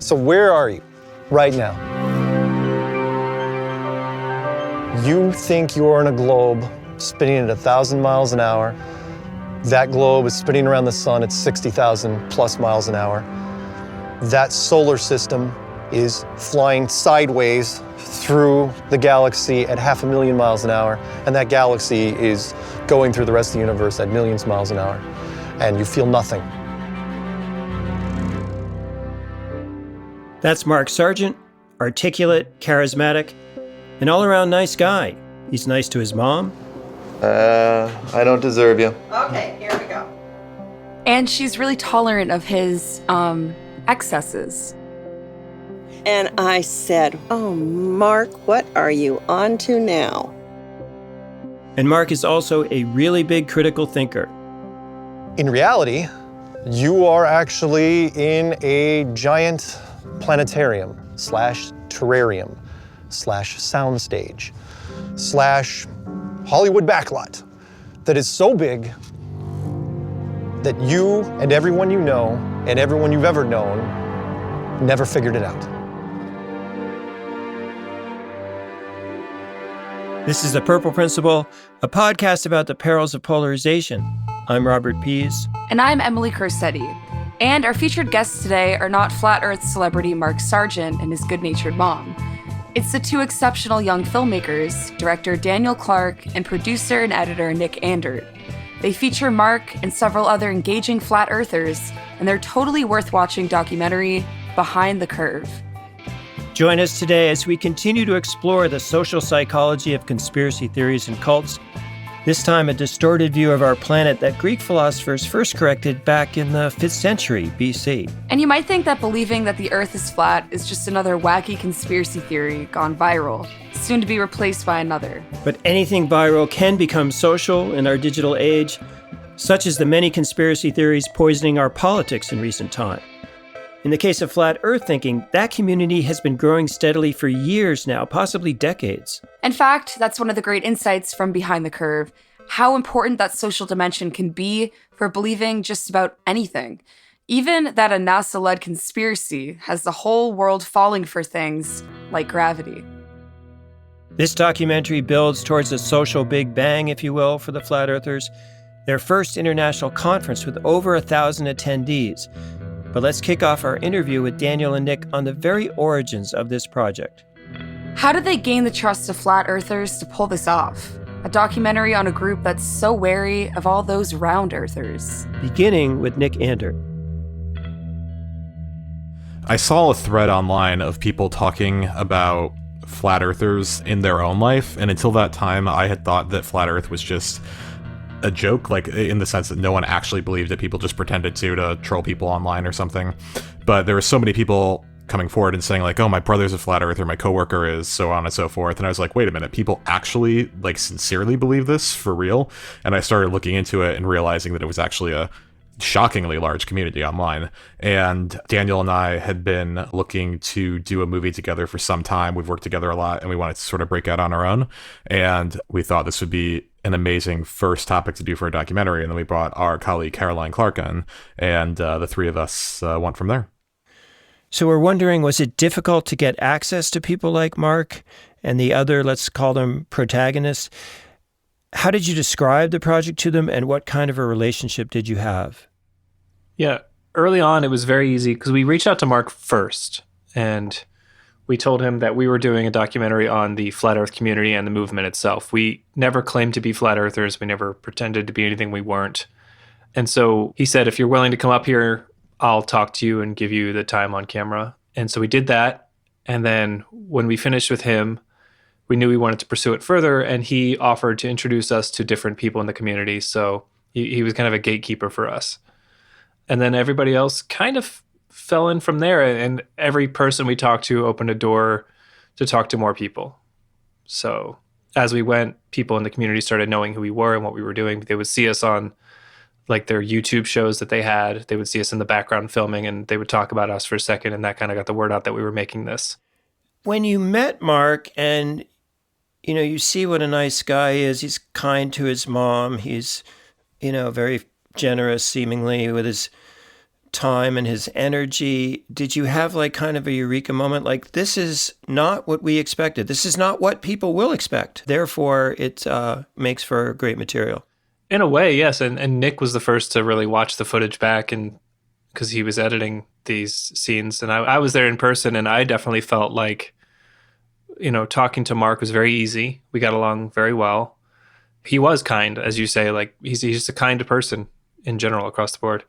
So where are you right now? You think you're in a globe spinning at 1,000 miles an hour. That globe is spinning around the sun at 60,000 plus miles an hour. That solar system is flying sideways through the galaxy at 500,000 miles an hour, and that galaxy is going through the rest of the universe at millions of miles an hour, and you feel nothing. That's Mark Sargent, articulate, charismatic, an all-around nice guy. He's nice to his mom. I don't deserve you. Okay, here we go. And she's really tolerant of his excesses. And I said, oh, Mark, what are you on to now? And Mark is also a really big critical thinker. In reality, you are actually in a giant planetarium / terrarium / soundstage / Hollywood backlot that is so big that you and everyone you know and everyone you've ever known never figured it out. This is The Purple Principle, a podcast about the perils of polarization. I'm Robert Pease. And I'm Emily Corsetti. And our featured guests today are not Flat Earth celebrity Mark Sargent and his good-natured mom. It's the two exceptional young filmmakers, director Daniel Clark and producer and editor Nick Andert. They feature Mark and several other engaging flat earthers in their totally worth watching documentary, Behind the Curve. Join us today as we continue to explore the social psychology of conspiracy theories and cults, this time a distorted view of our planet that Greek philosophers first corrected back in the 5th century BC. And you might think that believing that the Earth is flat is just another wacky conspiracy theory gone viral, soon to be replaced by another. But anything viral can become social in our digital age, such as the many conspiracy theories poisoning our politics in recent time. In the case of flat Earth thinking, that community has been growing steadily for years now, possibly decades. In fact, that's one of the great insights from Behind the Curve, how important that social dimension can be for believing just about anything. Even that a NASA-led conspiracy has the whole world falling for things like gravity. This documentary builds towards a social big bang, if you will, for the Flat Earthers, their first international conference with over 1,000 attendees. But let's kick off our interview with Daniel and Nick on the very origins of this project. How did they gain the trust of flat earthers to pull this off? A documentary on a group that's so wary of all those round earthers. Beginning with Nick Andert. I saw a thread online of people talking about flat earthers in their own life, and until that time, I had thought that flat earth was just a joke, like in the sense that no one actually believed it. People just pretended to troll people online or something. But there were so many people coming forward and saying like, oh, my brother's a flat earther, my coworker is, so on and so forth. And I was like, wait a minute, people actually like sincerely believe this for real? And I started looking into it and realizing that it was actually a shockingly large community online. And Daniel and I had been looking to do a movie together for some time. We've worked together a lot and we wanted to sort of break out on our own. And we thought this would be an amazing first topic to do for a documentary. And then we brought our colleague Caroline Clark in, and the three of us went from there. So we're wondering, was it difficult to get access to people like Mark and the other, let's call them protagonists? How did you describe the project to them, and what kind of a relationship did you have? Yeah, early on, it was very easy because we reached out to Mark first, and we told him that we were doing a documentary on the flat earth community and the movement itself. We never claimed to be flat earthers. We never pretended to be anything we weren't. And so he said, if you're willing to come up here, I'll talk to you and give you the time on camera. And so we did that. And then when we finished with him, we knew we wanted to pursue it further. And he offered to introduce us to different people in the community. So he was kind of a gatekeeper for us. And then everybody else kind of fell in from there. And every person we talked to opened a door to talk to more people. So as we went, people in the community started knowing who we were and what we were doing. They would see us on like their YouTube shows that they had. They would see us in the background filming, and they would talk about us for a second, and that kind of got the word out that we were making this. When you met Mark and, you know, you see what a nice guy is, he's kind to his mom, he's, you know, very generous seemingly with his time and his energy, did you have like kind of a eureka moment? Like, this is not what we expected. This is not what people will expect. Therefore, it makes for great material. In a way, yes. And Nick was the first to really watch the footage back, and because he was editing these scenes. And I was there in person, and I definitely felt like, talking to Mark was very easy. We got along very well. He was kind, as you say, like he's just a kind person in general across the board.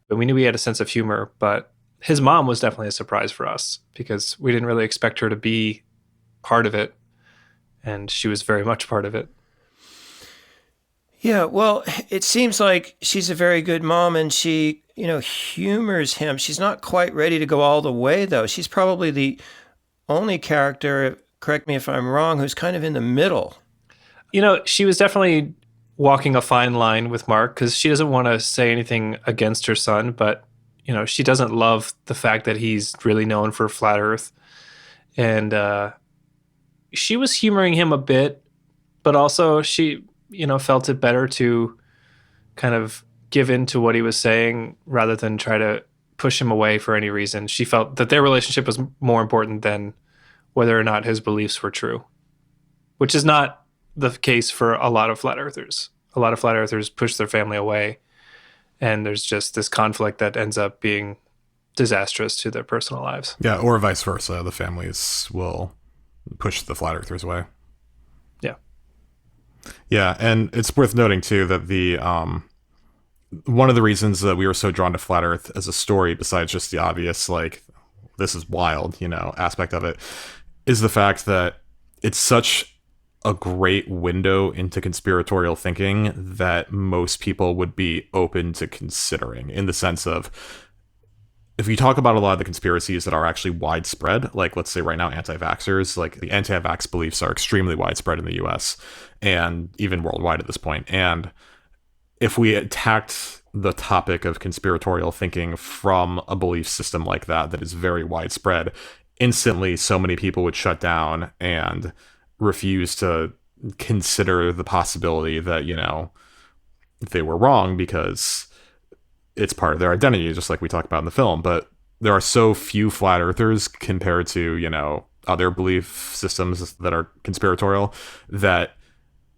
But we knew he had a sense of humor, but his mom was definitely a surprise for us because we didn't really expect her to be part of it. And she was very much part of it. Yeah, well, it seems like she's a very good mom and she, humors him. She's not quite ready to go all the way, though. She's probably the only character, correct me if I'm wrong, who's kind of in the middle. She was definitely walking a fine line with Mark because she doesn't want to say anything against her son, but she doesn't love the fact that he's really known for flat Earth, and she was humoring him a bit, but also she felt it better to kind of give in to what he was saying rather than try to push him away for any reason. She felt that their relationship was more important than whether or not his beliefs were true, which is not the case for a lot of flat earthers. A lot of flat earthers push their family away, and there's just this conflict that ends up being disastrous to their personal lives. Yeah, or vice versa. The families will push the flat earthers away. Yeah. Yeah, and it's worth noting too that the one of the reasons that we were so drawn to flat earth as a story, besides just the obvious like this is wild, aspect of it, is the fact that it's such a great window into conspiratorial thinking that most people would be open to considering, in the sense of, if you talk about a lot of the conspiracies that are actually widespread, like let's say right now anti-vaxxers, like the anti-vax beliefs are extremely widespread in the US and even worldwide at this point. And if we attacked the topic of conspiratorial thinking from a belief system like that is very widespread, instantly so many people would shut down and refuse to consider the possibility that, they were wrong because it's part of their identity, just like we talk about in the film. But there are so few flat earthers compared to, other belief systems that are conspiratorial that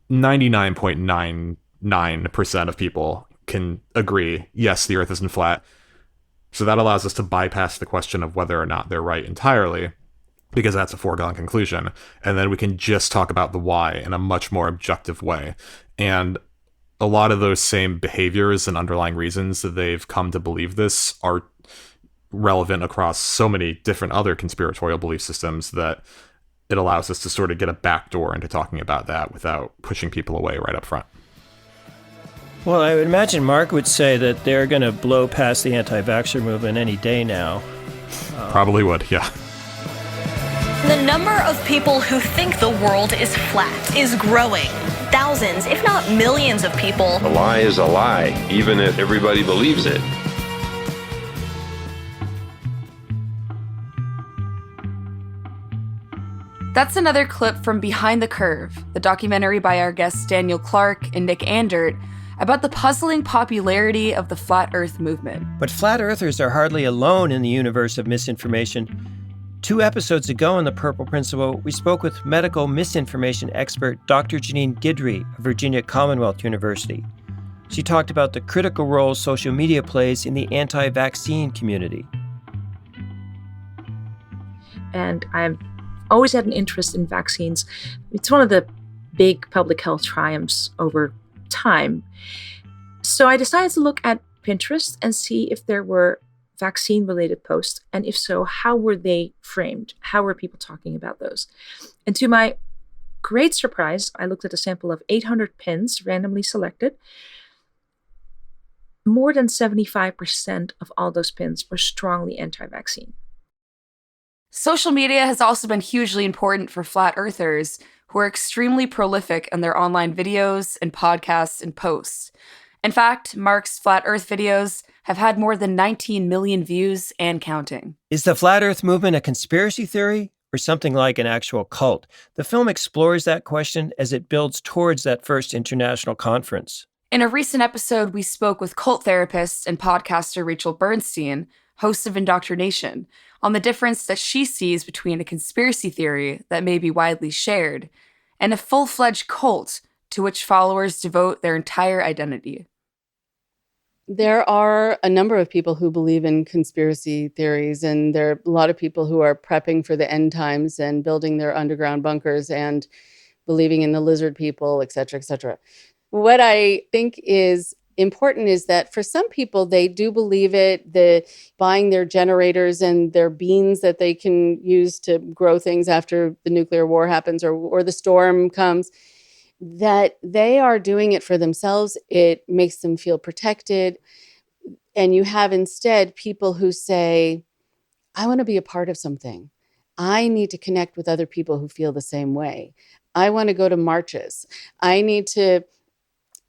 99.99% of people can agree, yes, the earth isn't flat. So that allows us to bypass the question of whether or not they're right entirely, because that's a foregone conclusion. And then we can just talk about the why in a much more objective way. And a lot of those same behaviors and underlying reasons that they've come to believe this are relevant across so many different other conspiratorial belief systems that it allows us to sort of get a backdoor into talking about that without pushing people away right up front. Well, I would imagine Mark would say that they're going to blow past the anti-vaxxer movement any day now. Probably would, yeah. The number of people who think the world is flat is growing. Thousands, if not millions of people. A lie is a lie, even if everybody believes it. That's another clip from Behind the Curve, the documentary by our guests Daniel Clark and Nick Andert about the puzzling popularity of the Flat Earth movement. But flat earthers are hardly alone in the universe of misinformation. 2 episodes ago on The Purple Principle, we spoke with medical misinformation expert Dr. Janine Guidry of Virginia Commonwealth University. She talked about the critical role social media plays in the anti-vaccine community. And I've always had an interest in vaccines. It's one of the big public health triumphs over time. So I decided to look at Pinterest and see if there were vaccine-related posts, and if so, how were they framed? How were people talking about those? And to my great surprise, I looked at a sample of 800 pins randomly selected. More than 75% of all those pins were strongly anti-vaccine. Social media has also been hugely important for flat earthers who are extremely prolific in their online videos and podcasts and posts. In fact, Mark's Flat Earth videos have had more than 19 million views and counting. Is the Flat Earth movement a conspiracy theory or something like an actual cult? The film explores that question as it builds towards that first international conference. In a recent episode, we spoke with cult therapist and podcaster Rachel Bernstein, host of Indoctrination, on the difference that she sees between a conspiracy theory that may be widely shared and a full-fledged cult to which followers devote their entire identity. There are a number of people who believe in conspiracy theories, and there are a lot of people who are prepping for the end times and building their underground bunkers and believing in the lizard people, et cetera, et cetera. What I think is important is that for some people, they do believe it, buying their generators and their beans that they can use to grow things after the nuclear war happens or the storm comes, that they are doing it for themselves. It makes them feel protected. And you have instead people who say, I want to be a part of something. I need to connect with other people who feel the same way. I want to go to marches. I need to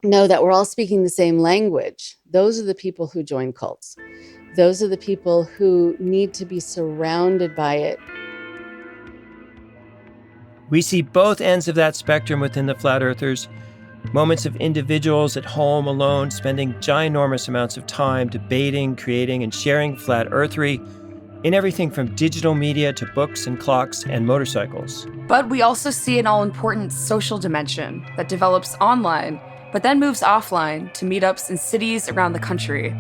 know that we're all speaking the same language. Those are the people who join cults. Those are the people who need to be surrounded by it. We see both ends of that spectrum within the Flat Earthers. Moments of individuals at home alone spending ginormous amounts of time debating, creating, and sharing flat earthery in everything from digital media to books and clocks and motorcycles. But we also see an all-important social dimension that develops online, but then moves offline to meetups in cities around the country.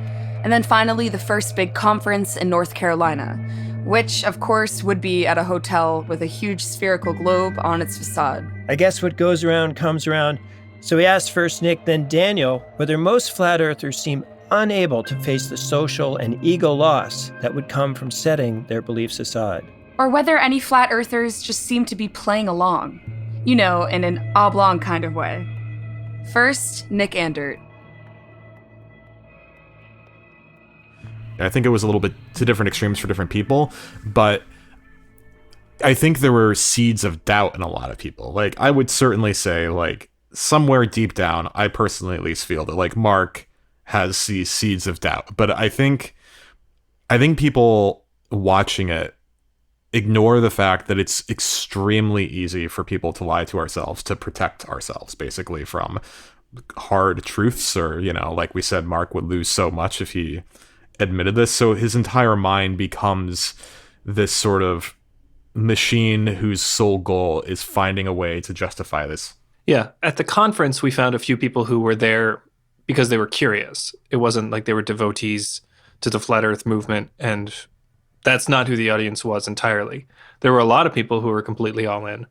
And then finally, the first big conference in North Carolina, which, of course, would be at a hotel with a huge spherical globe on its facade. I guess what goes around comes around. So we asked first Nick, then Daniel, whether most flat earthers seem unable to face the social and ego loss that would come from setting their beliefs aside. Or whether any flat earthers just seem to be playing along. You know, in an oblong kind of way. First, Nick Andert. I think it was a little bit to different extremes for different people, but I think there were seeds of doubt in a lot of people. Like, I would certainly say, like, somewhere deep down, I personally at least feel that, like, Mark has these seeds of doubt. But I think people watching it ignore the fact that it's extremely easy for people to lie to ourselves, to protect ourselves, basically, from hard truths. Or, you know, like we said, Mark would lose so much if he admitted this. So his entire mind becomes this sort of machine whose sole goal is finding a way to justify this. Yeah. At the conference, we found a few people who were there because they were curious. It wasn't like they were devotees to the Flat Earth movement, and that's not who the audience was entirely. There were a lot of people who were completely all in,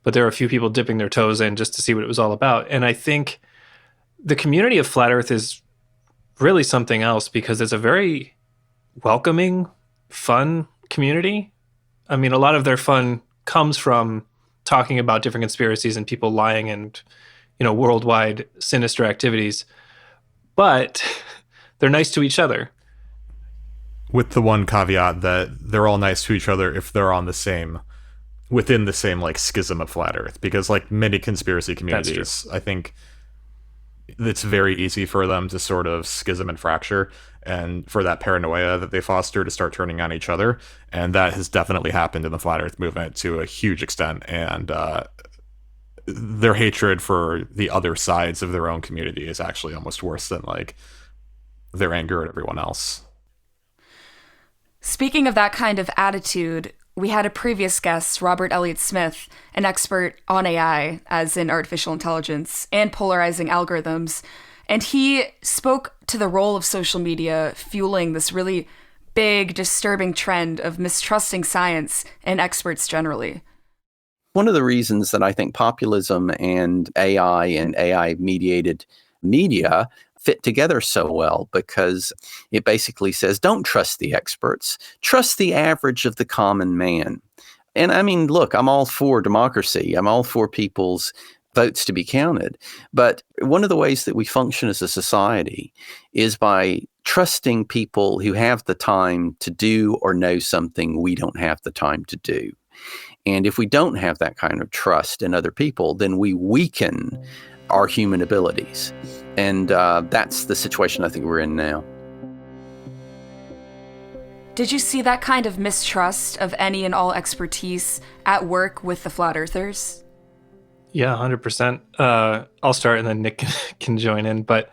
but there were a few people dipping their toes in just to see what it was all about. And I think the community of Flat Earth is really something else because it's a very welcoming, fun community. I mean, a lot of their fun comes from talking about different conspiracies and people lying and, you know, worldwide sinister activities. But they're nice to each other. With the one caveat that they're all nice to each other if they're on the same, within the same, like, schism of Flat Earth. Because, like, many conspiracy communities, I think it's very easy for them to sort of schism and fracture, and for that paranoia that they foster to start turning on each other. And that has definitely happened in the Flat Earth movement to a huge extent. And their hatred for the other sides of their own community is actually almost worse than, like, their anger at everyone else. Speaking of that kind of attitude, we had a previous guest, Robert Elliott Smith, an expert on AI, as in artificial intelligence, and polarizing algorithms. And he spoke to the role of social media fueling this really big, disturbing trend of mistrusting science and experts generally. One of the reasons that I think populism and AI-mediated media fit together so well, because it basically says, don't trust the experts, trust the average of the common man. And I mean, look, I'm all for democracy. I'm all for people's votes to be counted. But one of the ways that we function as a society is by trusting people who have the time to do or know something we don't have the time to do. And if we don't have that kind of trust in other people, then we weaken our human abilities. And that's the situation I think we're in now. Did you see that kind of mistrust of any and all expertise at work with the Flat Earthers? Yeah, 100%. I'll start and then Nick can join in. But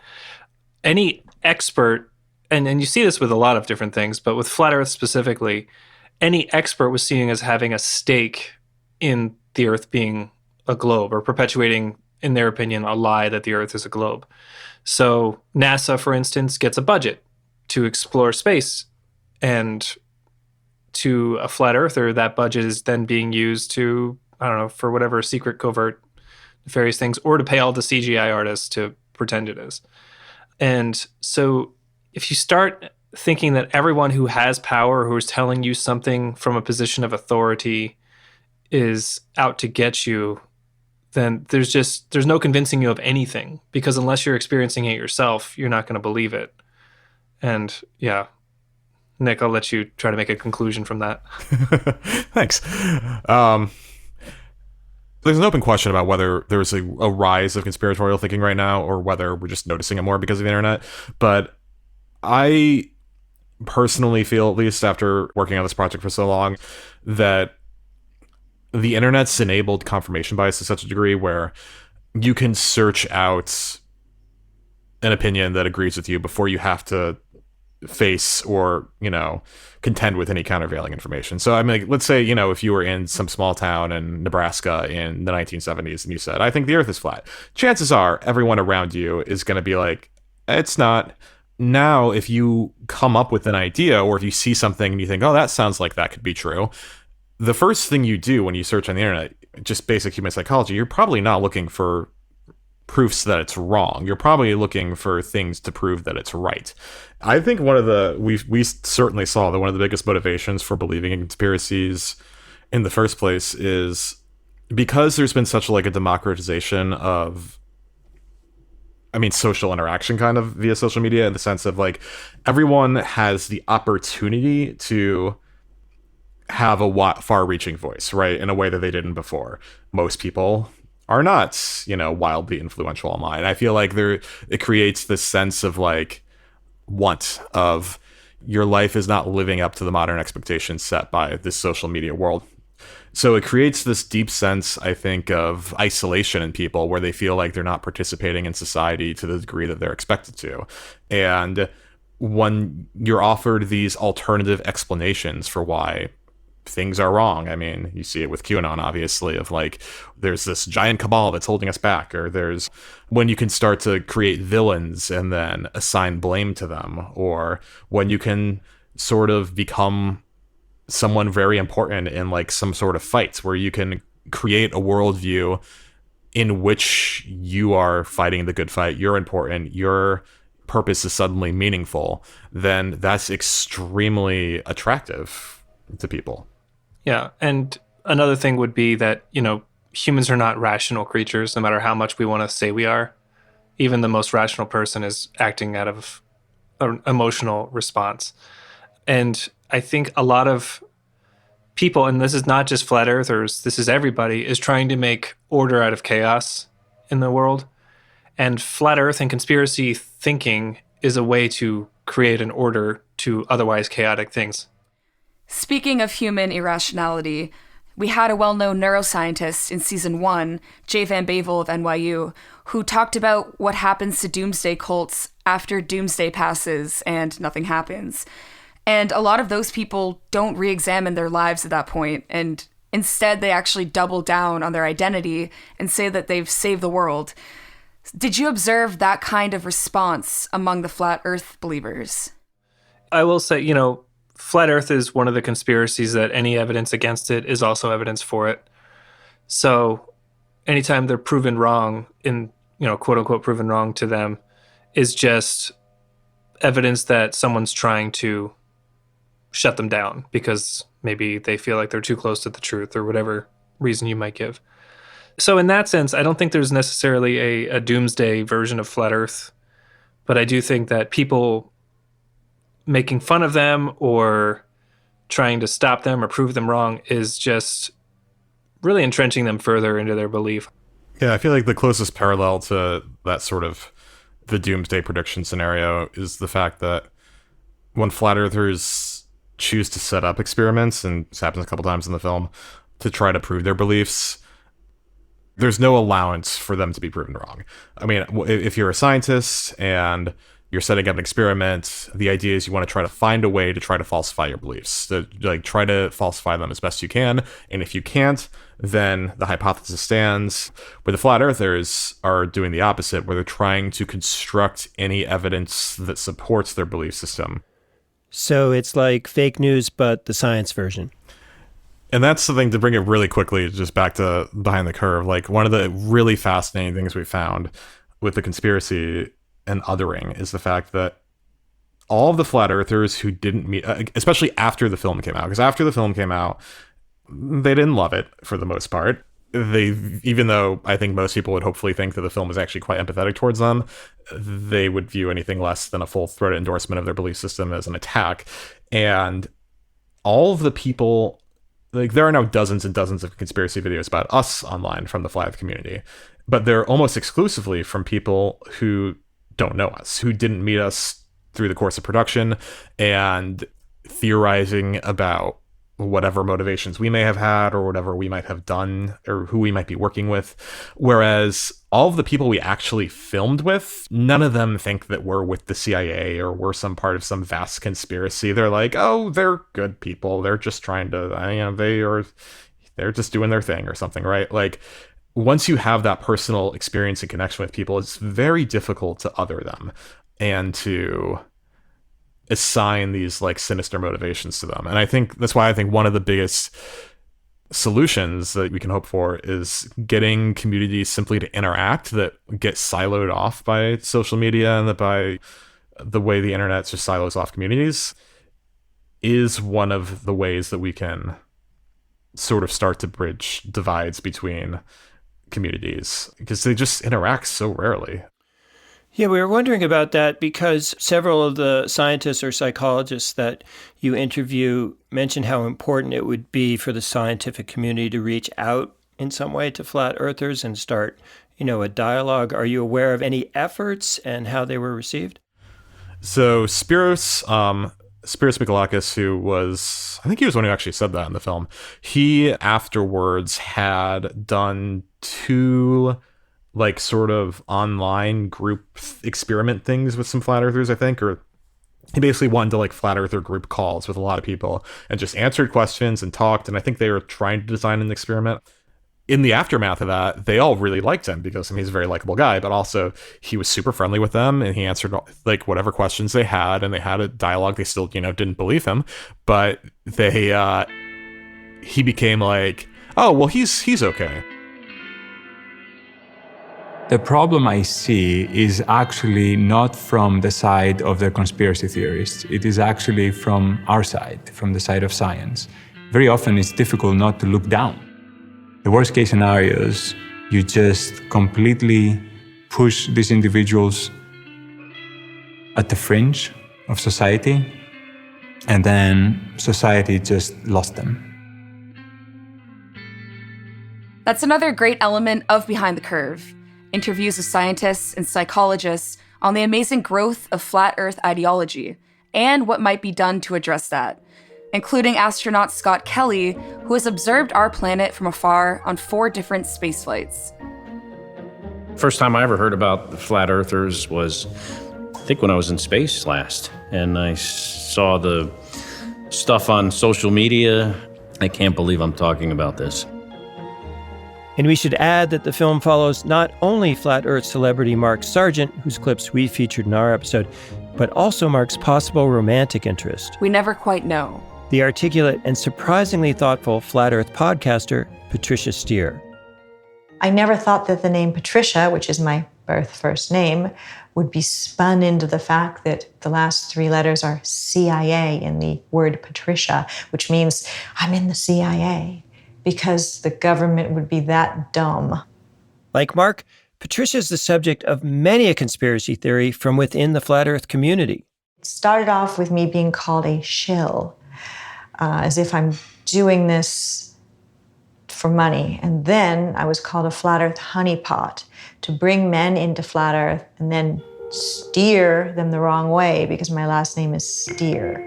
any expert, and you see this with a lot of different things, but with Flat Earth specifically, any expert was seen as having a stake in the Earth being a globe, or perpetuating, in their opinion, a lie that the Earth is a globe. So NASA, for instance, gets a budget to explore space, and to a flat earther, that budget is then being used to, I don't know, for whatever secret, covert, nefarious things, or to pay all the CGI artists to pretend it is. And so if you start thinking that everyone who has power, who is telling you something from a position of authority, is out to get you, then there's no convincing you of anything, because unless you're experiencing it yourself, you're not going to believe it. And yeah, Nick, I'll let you try to make a conclusion from that. Thanks. There's an open question about whether there's a rise of conspiratorial thinking right now, or whether we're just noticing it more because of the internet. But I personally feel, at least after working on this project for so long, that the internet's enabled confirmation bias to such a degree where you can search out an opinion that agrees with you before you have to face or, contend with any countervailing information. So, I mean, like, let's say, if you were in some small town in Nebraska in the 1970s and you said, I think the Earth is flat, chances are everyone around you is going to be like, it's not. Now, if you come up with an idea, or if you see something and you think, oh, that sounds like that could be true, the first thing you do when you search on the internet, just basic human psychology, you're probably not looking for proofs that it's wrong. You're probably looking for things to prove that it's right. I think we certainly saw that one of the biggest motivations for believing in conspiracies in the first place is because there's been such a democratization of, social interaction kind of via social media, in the sense of everyone has the opportunity to have a far-reaching voice, right, in a way that they didn't before. Most people are not, wildly influential online. I feel like it creates this sense of want of your life is not living up to the modern expectations set by this social media world. So it creates this deep sense, I think, of isolation in people, where they feel like they're not participating in society to the degree that they're expected to. And when you're offered these alternative explanations for why things are wrong, you see it with QAnon, obviously, of there's this giant cabal that's holding us back, or there's when you can start to create villains and then assign blame to them, or when you can sort of become someone very important in some sort of fights, where you can create a worldview in which you are fighting the good fight, you're important, your purpose is suddenly meaningful, then that's extremely attractive to people. Yeah, and another thing would be that, humans are not rational creatures, no matter how much we want to say we are. Even the most rational person is acting out of an emotional response. And I think a lot of people, and this is not just flat earthers, this is everybody, is trying to make order out of chaos in the world. And flat earth and conspiracy thinking is a way to create an order to otherwise chaotic things. Speaking of human irrationality, we had a well-known neuroscientist in season 1, Jay Van Bavel of NYU, who talked about what happens to doomsday cults after doomsday passes and nothing happens. And a lot of those people don't re-examine their lives at that point, and instead they actually double down on their identity and say that they've saved the world. Did you observe that kind of response among the flat earth believers? I will say, flat earth is one of the conspiracies that any evidence against it is also evidence for it. So anytime they're proven wrong, quote unquote proven wrong to them, is just evidence that someone's trying to shut them down because maybe they feel like they're too close to the truth, or whatever reason you might give. So in that sense, I don't think there's necessarily a doomsday version of flat earth, but I do think that people making fun of them or trying to stop them or prove them wrong is just really entrenching them further into their belief. Yeah, I feel like the closest parallel to that sort of the doomsday prediction scenario is the fact that when flat earthers choose to set up experiments, and this happens a couple times in the film, to try to prove their beliefs, there's no allowance for them to be proven wrong. I mean, if you're a scientist and you're setting up an experiment, the idea is you want to try to find a way to try to falsify your beliefs, to like try to falsify them as best you can. And if you can't, then the hypothesis stands. But the flat earthers are doing the opposite, where they're trying to construct any evidence that supports their belief system. So it's like fake news, but the science version. And that's the thing, to bring it really quickly, just back to behind the curve. Like, one of the really fascinating things we found with the conspiracy and othering is the fact that all of the flat earthers who didn't meet, especially after the film came out, because after the film came out, they didn't love it for the most part. Even though I think most people would hopefully think that the film was actually quite empathetic towards them, they would view anything less than a full-throated endorsement of their belief system as an attack. And all of the people, like, there are now dozens and dozens of conspiracy videos about us online from the flat earth community, but they're almost exclusively from people who don't know us, who didn't meet us through the course of production and theorizing about whatever motivations we may have had or whatever we might have done or who we might be working with. Whereas all of the people we actually filmed with, none of them think that we're with the CIA or we're some part of some vast conspiracy. They're like, oh, they're good people. They're just trying to, they're just doing their thing or something, right? Like, once you have that personal experience and connection with people, it's very difficult to other them and to assign these like sinister motivations to them. And I think that's why I think one of the biggest solutions that we can hope for is getting communities simply to interact that get siloed off by social media and by the way the internet just silos off communities is one of the ways that we can sort of start to bridge divides between communities, because they just interact so rarely. Yeah, we were wondering about that because several of the scientists or psychologists that you interview mentioned how important it would be for the scientific community to reach out in some way to flat earthers and start, a dialogue. Are you aware of any efforts and how they were received? So Spiros Mikolakis, who was, I think he was the one who actually said that in the film, he afterwards had done 2 like sort of online group experiment things with some flat earthers, I think, or he basically wanted to like flat earther group calls with a lot of people and just answered questions and talked. And I think they were trying to design an experiment. In the aftermath of that, they all really liked him because he's a very likable guy, but also he was super friendly with them and he answered like whatever questions they had, and they had a dialogue. They still, didn't believe him, but he became like, oh, well, he's okay. The problem I see is actually not from the side of the conspiracy theorists. It is actually from our side, from the side of science. Very often it's difficult not to look down. The worst case scenarios, you just completely push these individuals at the fringe of society, and then society just lost them. That's another great element of Behind the Curve. Interviews with scientists and psychologists on the amazing growth of flat Earth ideology and what might be done to address that, including astronaut Scott Kelly, who has observed our planet from afar on 4 different space flights. First time I ever heard about the flat earthers was, I think, when I was in space last, and I saw the stuff on social media. I can't believe I'm talking about this. And we should add that the film follows not only flat Earth celebrity Mark Sargent, whose clips we featured in our episode, but also Mark's possible romantic interest. We never quite know. The articulate and surprisingly thoughtful flat Earth podcaster, Patricia Steer. I never thought that the name Patricia, which is my birth first name, would be spun into the fact that the last 3 letters are CIA in the word Patricia, which means I'm in the CIA. Because the government would be that dumb. Like Mark, Patricia is the subject of many a conspiracy theory from within the flat Earth community. It started off with me being called a shill, as if I'm doing this for money. And then I was called a flat Earth honeypot, to bring men into flat Earth and then steer them the wrong way because my last name is Steer.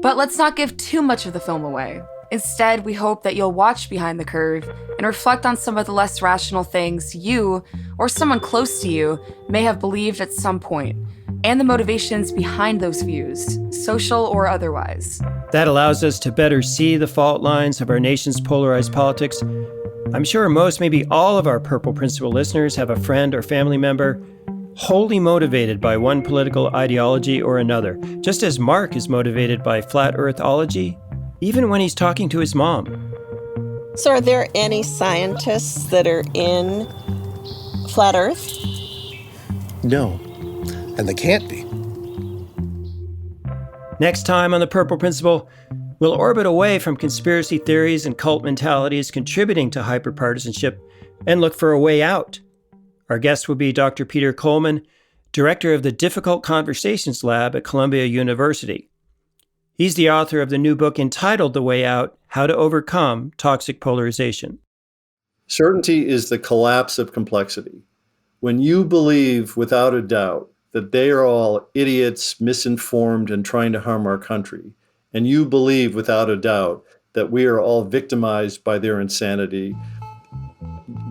But let's not give too much of the film away. Instead, we hope that you'll watch Behind the Curve and reflect on some of the less rational things you, or someone close to you, may have believed at some point, and the motivations behind those views, social or otherwise. That allows us to better see the fault lines of our nation's polarized politics. I'm sure most, maybe all of our Purple Principle listeners have a friend or family member wholly motivated by one political ideology or another, just as Mark is motivated by flat earthology, even when he's talking to his mom. So are there any scientists that are in flat Earth? No, and they can't be. Next time on The Purple Principle, we'll orbit away from conspiracy theories and cult mentalities contributing to hyperpartisanship and look for a way out. Our guest will be Dr. Peter Coleman, director of the Difficult Conversations Lab at Columbia University. He's the author of the new book entitled The Way Out: How to Overcome Toxic Polarization. Certainty is the collapse of complexity. When you believe without a doubt that they are all idiots, misinformed, and trying to harm our country, and you believe without a doubt that we are all victimized by their insanity,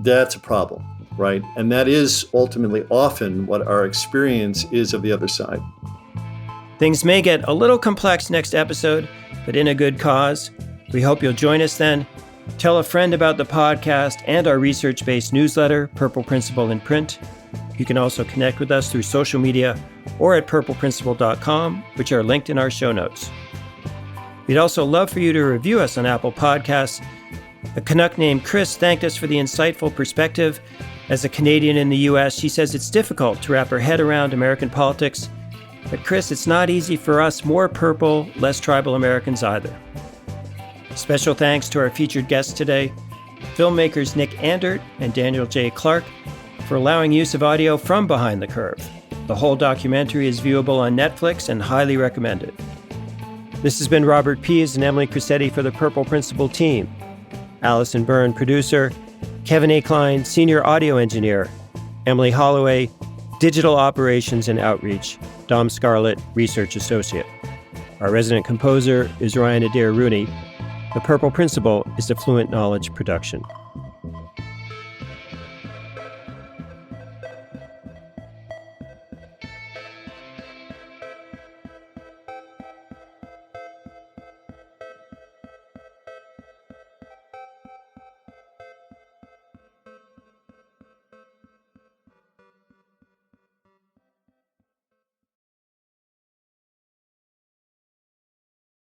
that's a problem, right? And that is ultimately often what our experience is of the other side. Things may get a little complex next episode, but in a good cause. We hope you'll join us then. Tell a friend about the podcast and our research-based newsletter, Purple Principle in Print. You can also connect with us through social media or at purpleprinciple.com, which are linked in our show notes. We'd also love for you to review us on Apple Podcasts. A Canuck named Chris thanked us for the insightful perspective. As a Canadian in the U.S., she says it's difficult to wrap her head around American politics. But Chris, it's not easy for us more purple, less tribal Americans either. Special thanks to our featured guests today, filmmakers Nick Andert and Daniel J. Clark, for allowing use of audio from Behind the Curve. The whole documentary is viewable on Netflix and highly recommended. This has been Robert Pease and Emily Crissetti for the Purple Principle team. Allison Byrne, producer. Kevin A. Klein, senior audio engineer. Emily Holloway, digital operations and outreach. Dom Scarlett, research associate. Our resident composer is Ryan Adair Rooney. The Purple Principle is a Fluent Knowledge production.